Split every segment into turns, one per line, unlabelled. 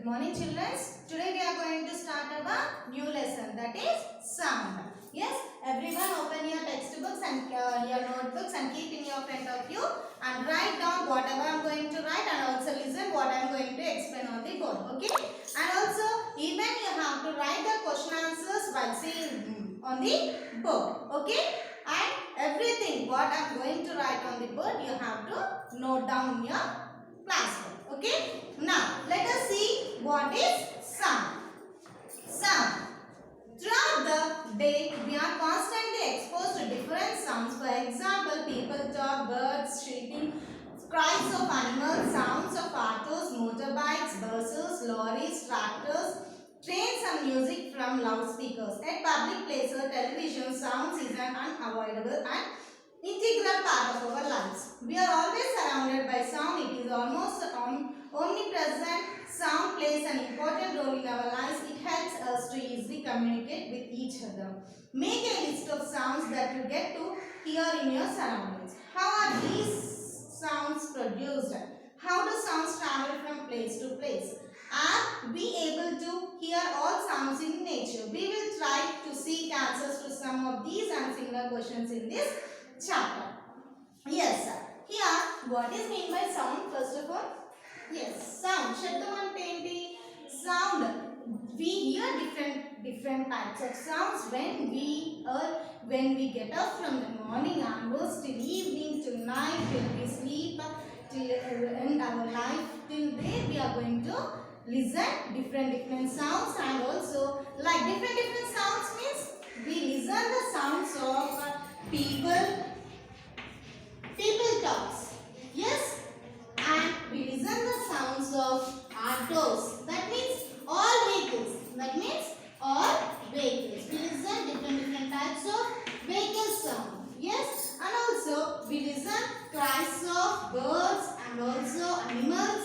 morning, children. Today we are going to start our new lesson, that is sound. Yes, everyone open your textbooks and your notebooks and keep in your front of you and write down whatever I am going to write and also listen what I am going to explain on the board. Okay, and also even you have to write the question answers while seeing on the board. Okay, and everything what I am going to write on the board you have to note down in your classroom. Okay, now let us see what is sound. Sound. Throughout the day, we are constantly exposed to different sounds. For example, people talk, birds shrieking, cries of animals, sounds of autos, motorbikes, buses, lorries, tractors, trains and music from loudspeakers. At public places, television sounds is an unavoidable and integral part of our lives. We are always surrounded by sound. It is almost omnipresent. Sound plays an important role in our lives. It helps us to easily communicate with each other. Make a list of sounds that you get to hear in your surroundings. How are these sounds produced? How do sounds travel from place to place? Are we able to hear all sounds in nature? We will try to seek answers to some of these and similar questions in this chapter. Yes, sir. Here, what is meant by sound first of all? Yes, sound. Shabdaman painting. Sound. We hear different types of sounds when we get up from the morning onwards till evening till night till we sleep till end our life till day we are going to listen different sounds, and also like different sounds means we listen the sounds of people talks. Yes, and we listen the sounds of autos. That means all vehicles. That means all vehicles. We listen different types of vehicle sound. Yes, and also we listen cries of birds and also animals.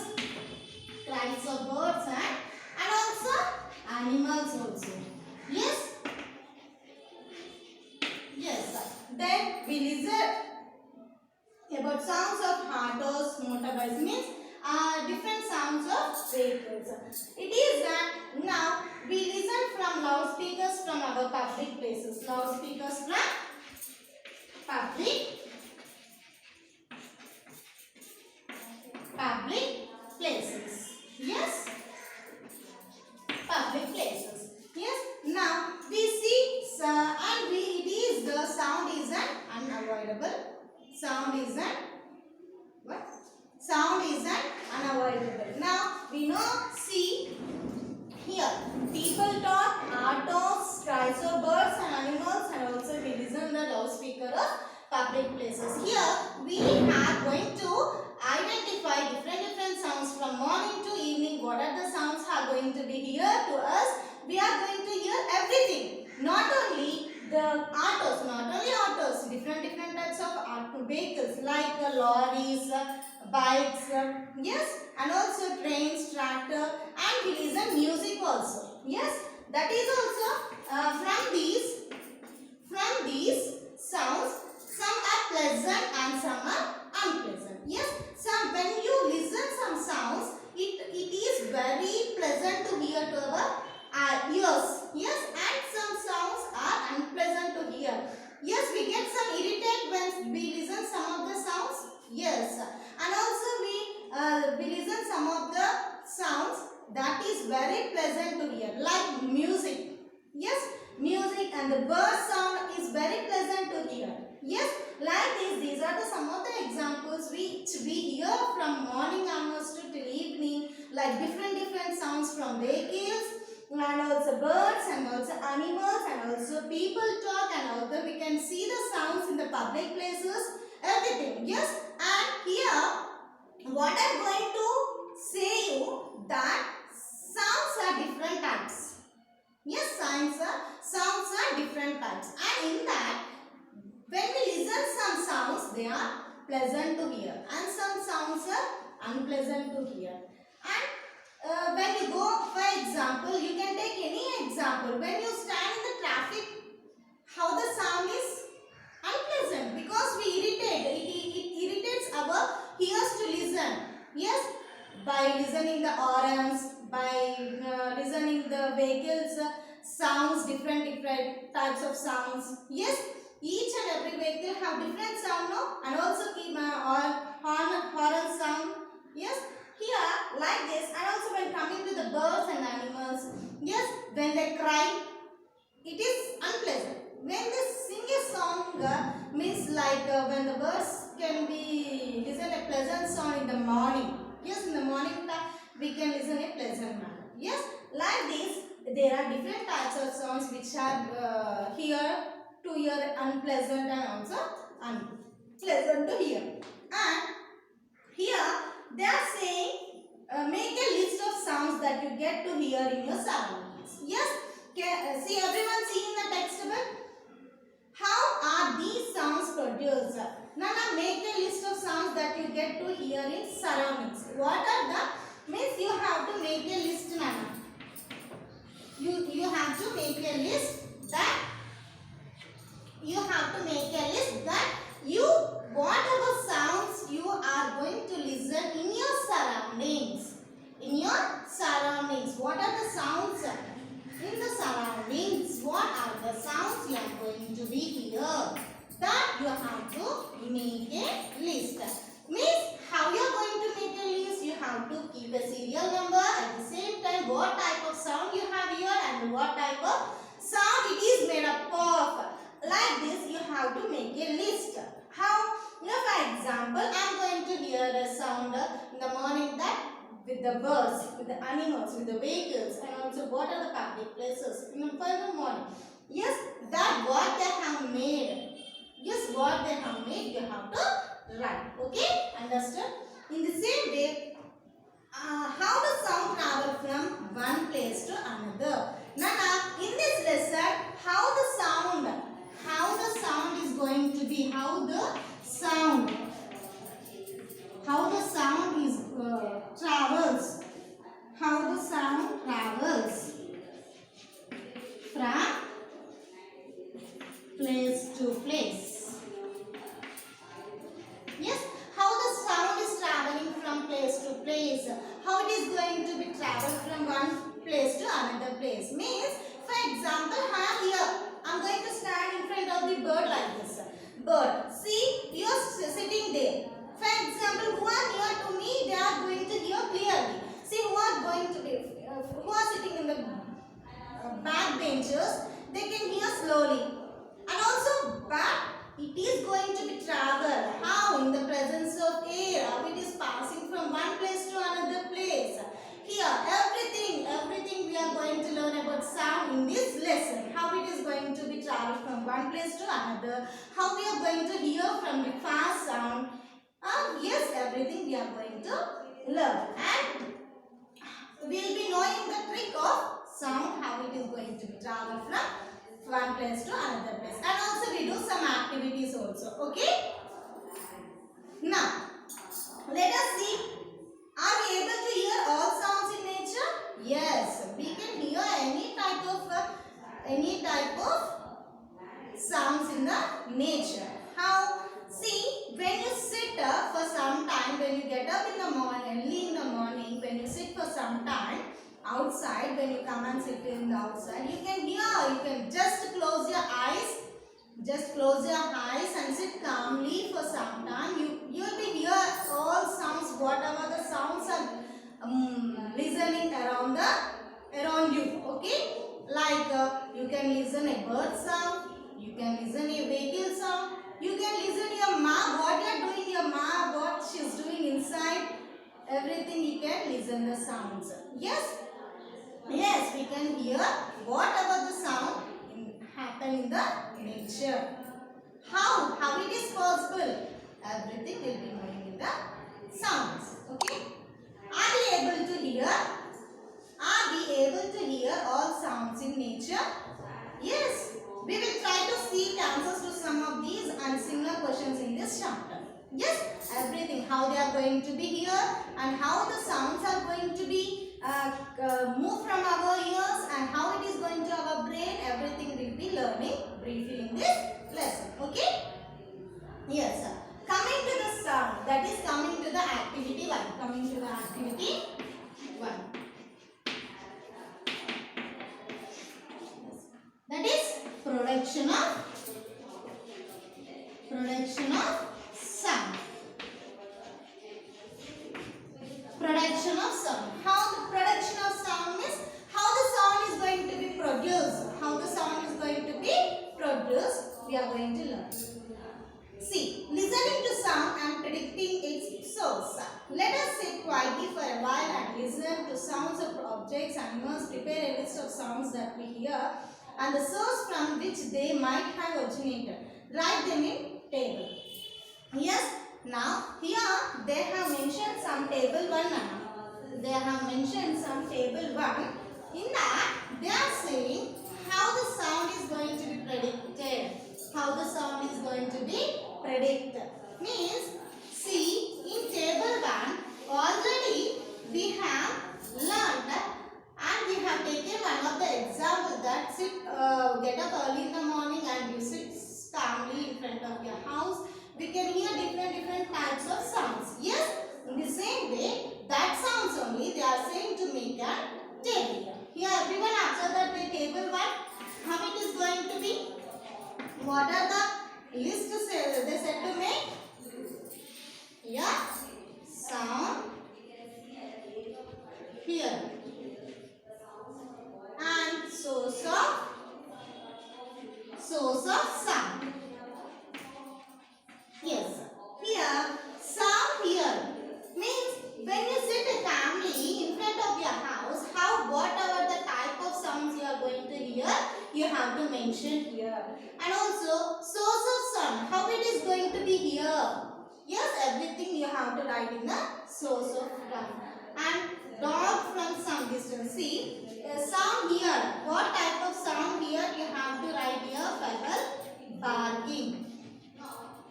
Cries of birds and also animals also. Yes. Yes. Then we listen about sounds of autos, motorbikes means different sounds of vehicles. It is that now we listen from loudspeakers from our public places. Loudspeakers from public places. Yes, public places. Yes. Now we see and it is the sound is an unavoidable. Sound is an what? Sound is an unavoidable. Now we know, see here, people talk, autos, cries of birds and animals, and also we listen the loudspeaker of public places. Here we are going to identify different sounds from morning to evening. What are the sounds are going to be here to us? We are going to hear everything. Not only the autos, different types of vehicles like lorries, bikes, yes, and also trains, tractor, and we listen music also. Yes, that is also from these sounds, some are pleasant and some are unpleasant. Yes, when you listen some sounds, it is very pleasant to hear to our ears. Yes, and some sounds are unpleasant to hear. Yes, we get some irritate when we listen some of the sounds. Yes, and also we listen some of the sounds that is very pleasant to hear, like music. Yes, music and the bird sound is very pleasant to hear. Yes, like these are some of the examples which we hear from morning onwards to till evening, like different sounds from vehicles and also birds and also animals and also people talk, and also we can see the sounds in the public places, everything. Yes, and here what I am going to say you that sounds are different types. Yes, sounds are different types, and in that when we listen some sounds they are pleasant to hear and some sounds are unpleasant to hear. And when you go, for example, you can take any example. When you stand in the traffic, how the sound is unpleasant because we irritate. It irritates our ears to listen. Yes, by listening the horns, by vehicles sounds, different types of sounds. Yes, each and every vehicle have different sound, no? And also keep horn sound. Yes, here like this. And also when coming to the birds and animals, yes, when they cry, it is unpleasant. When they sing a song, means like when the birds can be listen a pleasant song in the morning. Yes, in the morning time we can listen a pleasant manner. Yes, like this there are different types of songs which are here to hear unpleasant and also unpleasant to hear. And here they are saying make a list of sounds that you get to hear in your surroundings. Yes, see everyone see in the text book. How are these sounds produced? Nana, make a list of sounds that you get to hear in surroundings. What are the means you have to make a list, Nana. You have to make a list that you whatever sounds you are going to listen in your surroundings. In your surroundings, what are the sounds in the surroundings? What are the sounds you are going to be here? That you have to make a list. Means how you are going to make a list? You have to keep a serial number, at the same time what type of sound you have here and what type of sound it is made up of. Like this you have to make a list. How? For example, I am going to hear a sound in the morning that with the birds, with the animals, with the vehicles, and also what are the public places in the morning. Yes, that what they have made. Yes, what they have made you have to write. Okay, understood? In the same way, how the sound travel from one place to another. Nana, in this lesson, how the sound is going to be, how the sound is travels, how the sound travels from place to place. Yes, how the sound is traveling from place to place, how it is going to be traveled from one place to another place. Means, for example, here I am going to stand in front of the bird like this. Bird, see, you are sitting there. For example, who are near to me, they are going to hear clearly. See, who are sitting in the back benches, they can hear slowly. And also, but it is going to be travel. How? In the presence of air, how it is passing from one place to another place. Here, everything we are going to learn about sound in this lesson. How it is going to be traveled from one place to another. How we are going to hear from the fast sound. Yes, everything we are going to learn. And we will be knowing the trick of sound, how it is going to be traveled from one place to another place. And also we do some activities also. Okay? Now, let us see. Are we able to hear all sounds in nature? Yes, we can hear any type of sounds in the nature. How? See, when you sit for some time, when you get up in the morning, early in the morning, when you sit for some time outside, when you come and sit in the outside, you can hear, you can just close your eyes. Just close your eyes and sit calmly for some time. You will be hear all sounds, whatever the sounds are listening around you. Okay, like you can listen a bird sound, you can listen a vehicle sound, you can listen your ma, what you are doing, your ma, what she is doing inside. Everything you can listen the sounds. Yes, we can hear whatever the sound happen in the nature. How it is possible? Everything will be knowing in the sounds. Okay? Are we able to hear? Are we able to hear all sounds in nature? Yes. We will try to seek answers to some of these and similar questions in this chapter. Yes, everything, how they are going to be here and how the sounds are going to be move from our ears and how it is going to our brain, everything will be learning briefly in this lesson. Okay? Yes, sir. Coming to the sound, that is coming to the activity 1. Coming to the activity 1. Production of sound. Production of sound. How the production of sound is, how the sound is going to be produced. How the sound is going to be produced, we are going to learn. See, listening to sound and predicting its source. Let us sit quietly for a while and listen to sounds of objects. Animals. Prepare a list of sounds that we hear and the source from which they might have originated. Write them in table. Yes, now here they have mentioned some table 1 now. They have mentioned some table 1. In that they are saying how the sound is going to be predicted. How the sound is going to be predicted. Means, see, in table 1 already we have learned and we have taken one of the example that sit, get up early in the morning and you sit calmly in front of your house. We can hear different types of sounds. Yes, in the same way, that sounds only they are saying to make a table. Here everyone observe that the table 1, how it is going to be. What are the list they said to make? Yeah, sound here and source of sound. Yes, here sound here means when you sit calmly in front of your house, how whatever the type of sounds you are going to hear, you have to mention here. And also source of sound, how it is going to be here. Yes, everything you have to write in the source of sound. And dog from some distance. See, sound here. What type of sound here you have to write here? Pebble barking.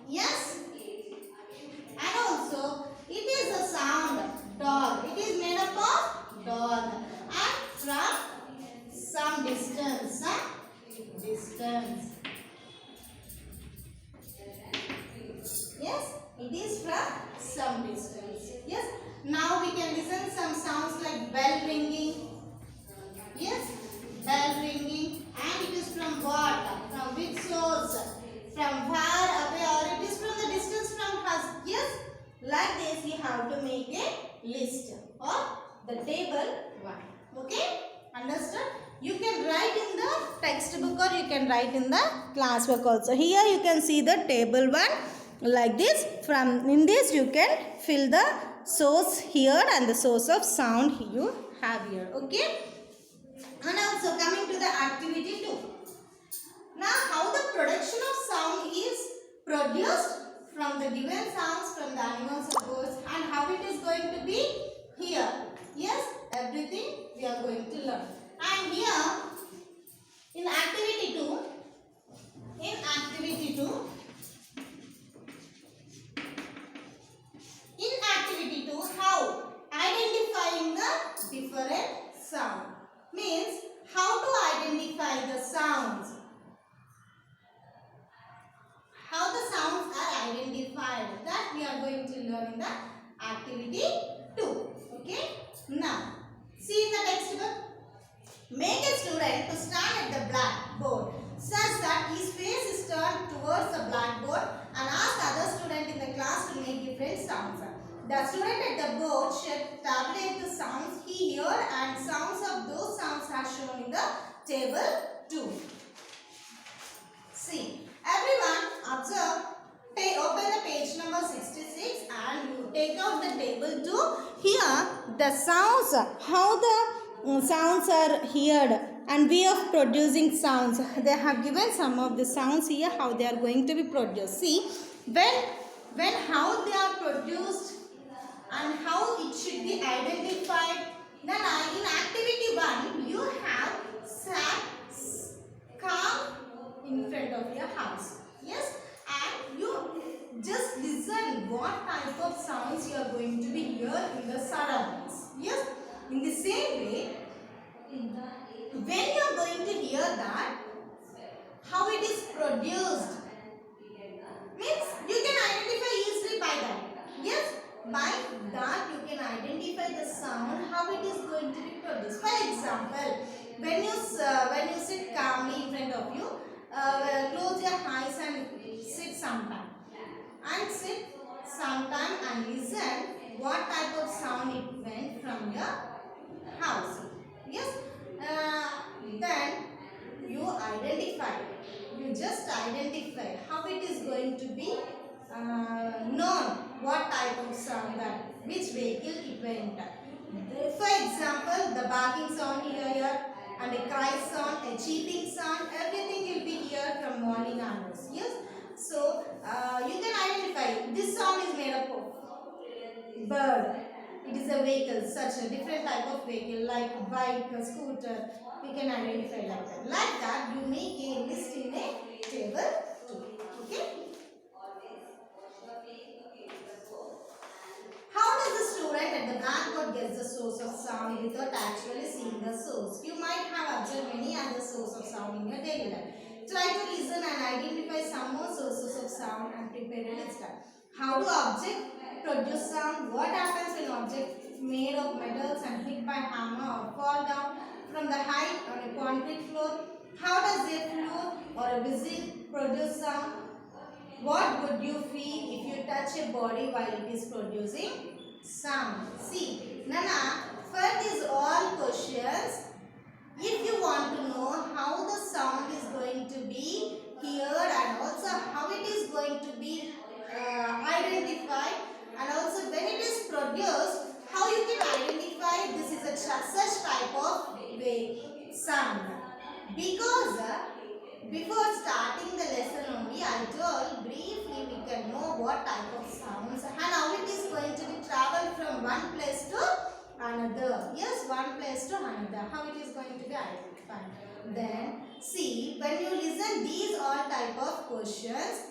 Yes. And also it is a sound dog. It is made up of dog. And from some distance. Distance. Yes, it is from some distance. Yes. Now we can listen some sounds like bell ringing. Yes, bell ringing. And it is from what? From which source? From far away or it is from the distance from us. Yes, like this you have to make a list or the table 1. Okay, understood? You can write in the textbook or you can write in the classwork also. Here you can see the table 1 like this. From in this you can fill the source here and the source of sound you have here. Okay. And also coming to the activity 2. Now how the production of sound is produced from the given sounds from the animals or birds and how it is going to be here. Yes, everything we are going to learn. And here in activity 2, how identifying the different sound means how to identify the sounds. How the sounds are identified, that we are going to learn in the activity 2. Okay. Now see in the textbook. Make a student to stand at the blackboard such that his face is turned towards the blackboard and ask other students in the class to make different sounds. The student at the board should tabulate the sounds he heard and sounds of those sounds are shown in the table 2. See, everyone observe, open the page number 66 and you take out the table 2. Here the sounds, how the sounds are heard and way of producing sounds. They have given some of the sounds here, how they are going to be produced. See, when how they are produced and how it should be identified. Then in activity 1, you have sat calm in front of your house. Yes, and you just listen what type of sounds you are going to be hear in the surroundings. Yes, in the same way, when you are going to hear that, how it is produced, means you can identify easily by that. Yes, by that you can identify the sound, how it is going to be produced. For example, when you sit calmly in front of you, close your eyes and sit sometime. And sit sometime and listen what type of sound it went from your house. Yes. Then you identify. You just identify how it is going to be known what type of sound that which vehicle it went. For example, the barking sound you hear and a cry sound, a cheeping sound, everything you'll be hear from morning onwards. Yes. So you can identify this sound is made up of bird. It is a vehicle, such a different type of vehicle like bike, a scooter. We can identify like that. Like that, you make a list in a table too. Okay. How does the student at the blackboard guess the source of sound without actually seeing the source? You might have observed many other sources of sound in your daily life. Try to listen and identify some more sources of sound and prepare a list. How do objects produce sound? What happens when objects made of metals and hit by hammer or fall down from the height on a concrete floor? How does a flute or a whistle produce sound? What would you feel if you touch a body while it is producing sound? See, Nana, for these all questions, if you want to know how the sound is going to be heard and also how it is going to be identified and also when it is produced, how you can identify this is a such type of sound. Because before starting the lesson only, I told briefly we can know what type of sounds and how it is going to be traveled from one place to another. Yes, one place to another. How it is going to be identified. Then see, when you listen these all type of questions,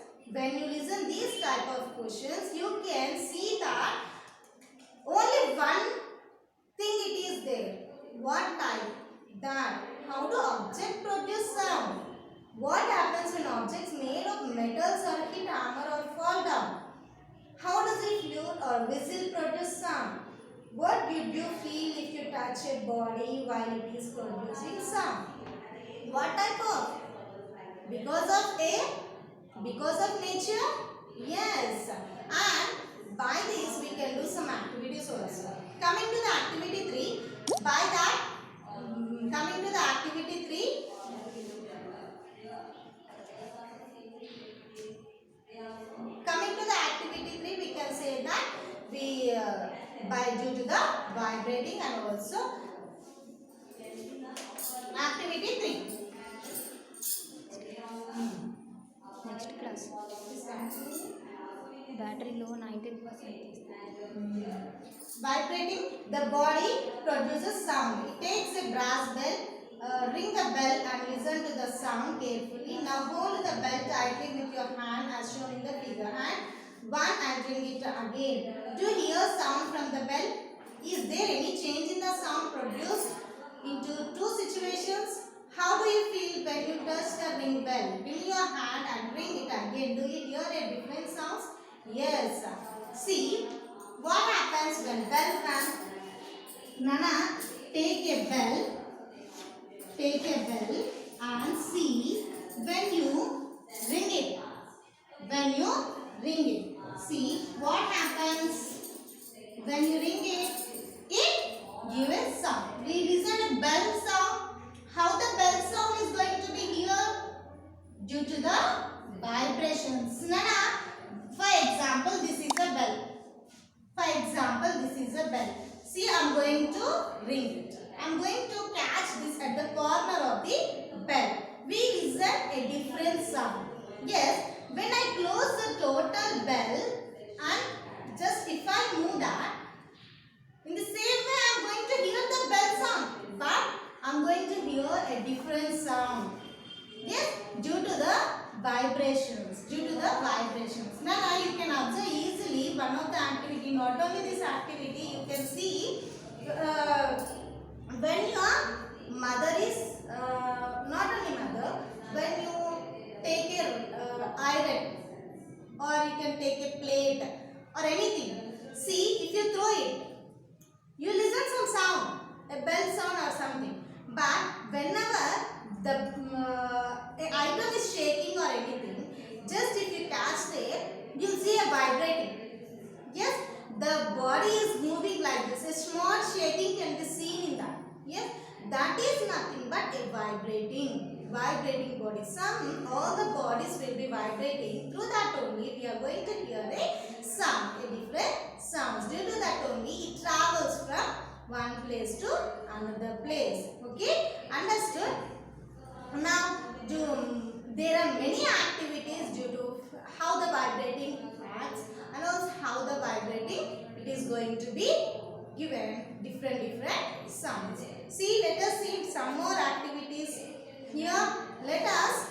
you can see that only one thing it is there. What type? That. How do objects produce sound? What happens when objects made of metals or hit hammer or fall down? How does a flute or whistle produce sound? What would you feel if you touch a body while it is producing sound? What type of? Because of nature? Yes. And by this we can do some activities also. Coming to the activity 3, we can say that we by due to the vibrating and also activity 3.
Next class. Battery low 19%.
Vibrating, the body produces sound. It takes a brass bell, ring the bell and listen to the sound carefully. Now hold the bell tightly with your hand as shown in the figure. And one and ring it again. Do you hear sound from the bell? Is there any change in the sound produced into two situations? How do you feel when you touch the ring bell? Bring your hand and ring it again. Do you hear a different sounds? Yes. See, what happens when bell comes? Nana, take a bell and see when you ring it. See what happens when you ring it? It gives a sound. We listen to bell sound. How the bell sound is going to be heard? Due to the vibrations. Nana, for example, this is a bell. See, I am going to ring it. I am going to catch this at the corner of the bell. We listen a different sound. Yes, when I close the total bell and just if I move that, in the same way I am going to hear the bell sound. But I am going to hear a different sound. Yes, due to the vibrations. Now you can observe easily one of the activity. Not only this activity, you can see when your mother is not only mother. When you take a iron or you can take a plate or anything. See, if you throw it, you listen some sound, a bell sound or something. But whenever the item is a vibrating. Yes, the body is moving like this. A small shaking can be seen in that. Yes, that is nothing but a vibrating body. All the bodies will be vibrating. Through that only we are going to hear a sound, a different sounds. Due to that only it travels from one place to another place. Okay, understood? Now, there are many activities due to how the vibrating acts and also how the vibrating it is going to be given different sounds. See, let us see some more activities here. Let us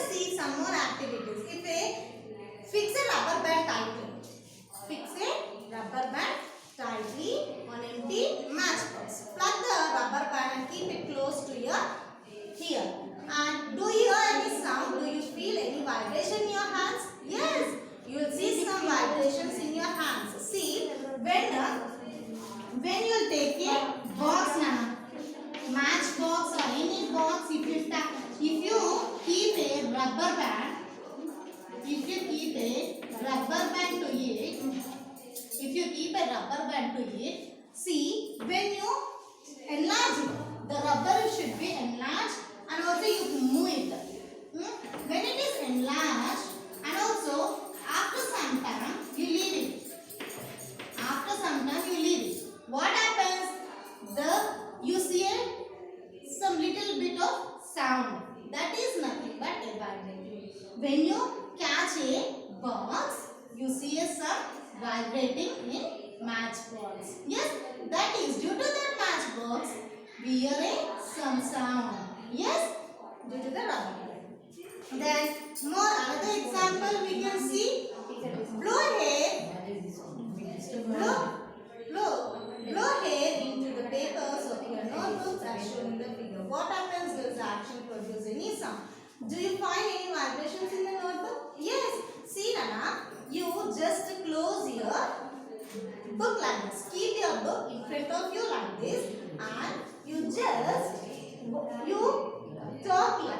see some more activities. If a fix a rubber band tightly. Fix a rubber band tightly on empty matchbox. Plug the rubber band and keep it close to your ear. And do you hear any sound? Do you feel any vibration in your hands? Yes, you will see some vibrations in your hands. See, when you take a box, match box or any box, if you keep a rubber band, to it, see, when you enlarge it, the rubber should be enlarged and also you move it. When it is enlarged and also after some time you leave it. What happens? You see some little bit of sound. That is nothing but a vibrating. When you catch a box, you see some vibrating in matchbox. Yes, that is due to that matchbox we hear some sound. Yes, due to the rubber. Then another example we can see. Blow hair into the papers of your notebooks as shown in the figure. What happens? Does the action produce any sound? Do you find any vibrations in the notebook? Yes. See, Nana, you just close your book like this. Keep your book in front of you like this, and you talk here.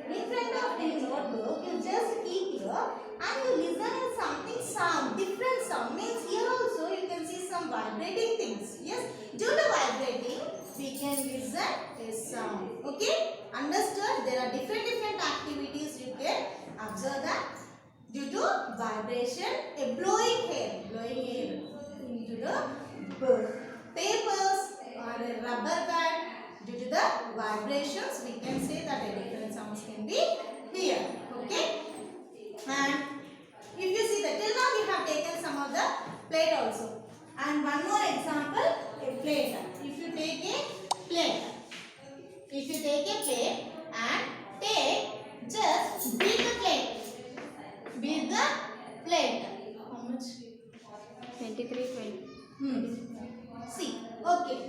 In front of the notebook, you just keep here and you listen in something sound, different sound. Means here also you can see some vibrating things. Yes, due to vibrating, we can listen a sound. Okay, understood? There are different activities you can observe that due to vibration, a blowing air into the book, papers or a rubber band. Due to the vibrations, we can say that a different sounds can be here. Okay, and if you see that till now we have taken some of the plate also, and one more example, a plate. If you take a plate and just beat the plate. How much?
23, 20.
See, okay.